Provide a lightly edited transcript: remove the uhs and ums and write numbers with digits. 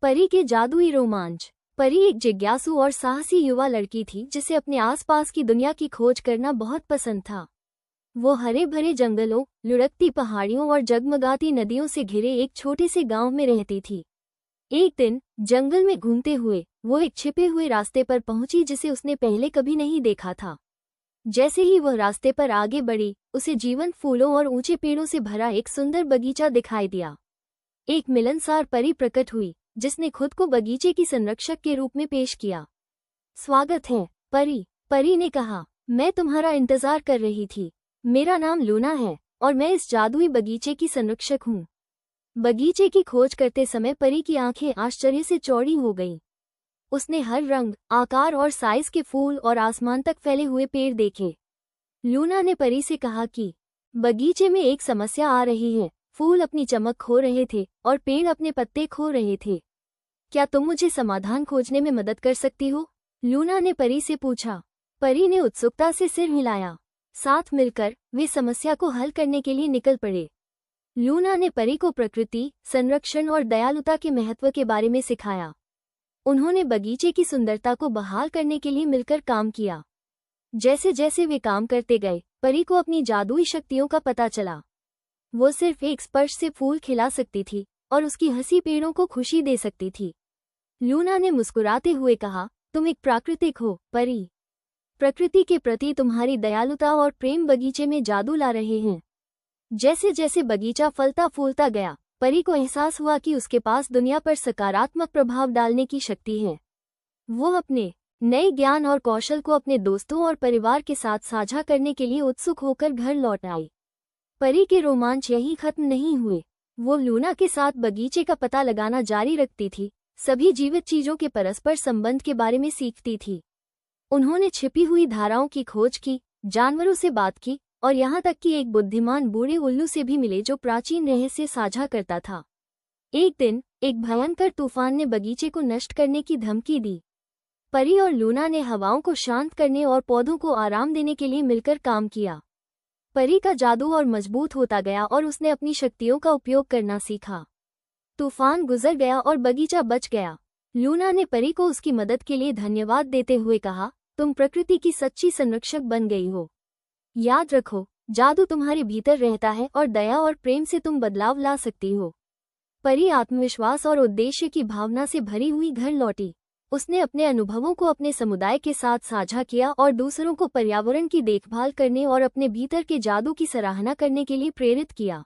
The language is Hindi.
परी के जादुई रोमांच। परी एक जिज्ञासु और साहसी युवा लड़की थी जिसे अपने आसपास की दुनिया की खोज करना बहुत पसंद था। वो हरे भरे जंगलों, लुढ़कती पहाड़ियों और जगमगाती नदियों से घिरे एक छोटे से गांव में रहती थी। एक दिन जंगल में घूमते हुए वो एक छिपे हुए रास्ते पर पहुंची जिसे उसने पहले कभी नहीं देखा था। जैसे ही वह रास्ते पर आगे बढ़ी, उसे जीवंत फूलों और ऊंचे पेड़ों से भरा एक सुंदर बगीचा दिखाई दिया। एक मिलनसार परी प्रकट हुई जिसने खुद को बगीचे की संरक्षक के रूप में पेश किया। स्वागत है परी, परी ने कहा। मैं तुम्हारा इंतजार कर रही थी। मेरा नाम लूना है और मैं इस जादुई बगीचे की संरक्षक हूँ। बगीचे की खोज करते समय परी की आंखें आश्चर्य से चौड़ी हो गईं। उसने हर रंग, आकार और साइज के फूल और आसमान तक फैले हुए पेड़ देखे। लूना ने परी से कहा कि बगीचे में एक समस्या आ रही है। फूल अपनी चमक खो रहे थे और पेड़ अपने पत्ते खो रहे थे। क्या तुम मुझे समाधान खोजने में मदद कर सकती हो? लूना ने परी से पूछा। परी ने उत्सुकता से सिर हिलाया। साथ मिलकर वे समस्या को हल करने के लिए निकल पड़े। लूना ने परी को प्रकृति, संरक्षण और दयालुता के महत्व के बारे में सिखाया। उन्होंने बगीचे की सुंदरता को बहाल करने के लिए मिलकर काम किया। जैसे जैसे वे काम करते गए, परी को अपनी जादुई शक्तियों का पता चला। वो सिर्फ एक स्पर्श से फूल खिला सकती थी और उसकी हंसी पेड़ों को खुशी दे सकती थी। लूना ने मुस्कुराते हुए कहा, तुम एक प्राकृतिक हो परी। प्रकृति के प्रति तुम्हारी दयालुता और प्रेम बगीचे में जादू ला रहे हैं। जैसे जैसे बगीचा फलता फूलता गया, परी को एहसास हुआ कि उसके पास दुनिया पर सकारात्मक प्रभाव डालने की शक्ति है। वो अपने नए ज्ञान और कौशल को अपने दोस्तों और परिवार के साथ साझा करने के लिए उत्सुक होकर घर लौट आई। परी के रोमांच यहीं खत्म नहीं हुए। वो लूना के साथ बगीचे का पता लगाना जारी रखती थी, सभी जीवित चीजों के परस्पर संबंध के बारे में सीखती थी। उन्होंने छिपी हुई धाराओं की खोज की, जानवरों से बात की और यहाँ तक कि एक बुद्धिमान बूढ़े उल्लू से भी मिले जो प्राचीन रहस्य साझा करता था। एक दिन एक भयंकर तूफान ने बगीचे को नष्ट करने की धमकी दी। परी और लूना ने हवाओं को शांत करने और पौधों को आराम देने के लिए मिलकर काम किया। परी का जादू और मजबूत होता गया और उसने अपनी शक्तियों का उपयोग करना सीखा। तूफान गुजर गया और बगीचा बच गया। लूना ने परी को उसकी मदद के लिए धन्यवाद देते हुए कहा, तुम प्रकृति की सच्ची संरक्षक बन गई हो। याद रखो, जादू तुम्हारे भीतर रहता है और दया और प्रेम से तुम बदलाव ला सकती हो। परी आत्मविश्वास और उद्देश्य की भावना से भरी हुई घर लौटी। उसने अपने अनुभवों को अपने समुदाय के साथ साझा किया और दूसरों को पर्यावरण की देखभाल करने और अपने भीतर के जादू की सराहना करने के लिए प्रेरित किया।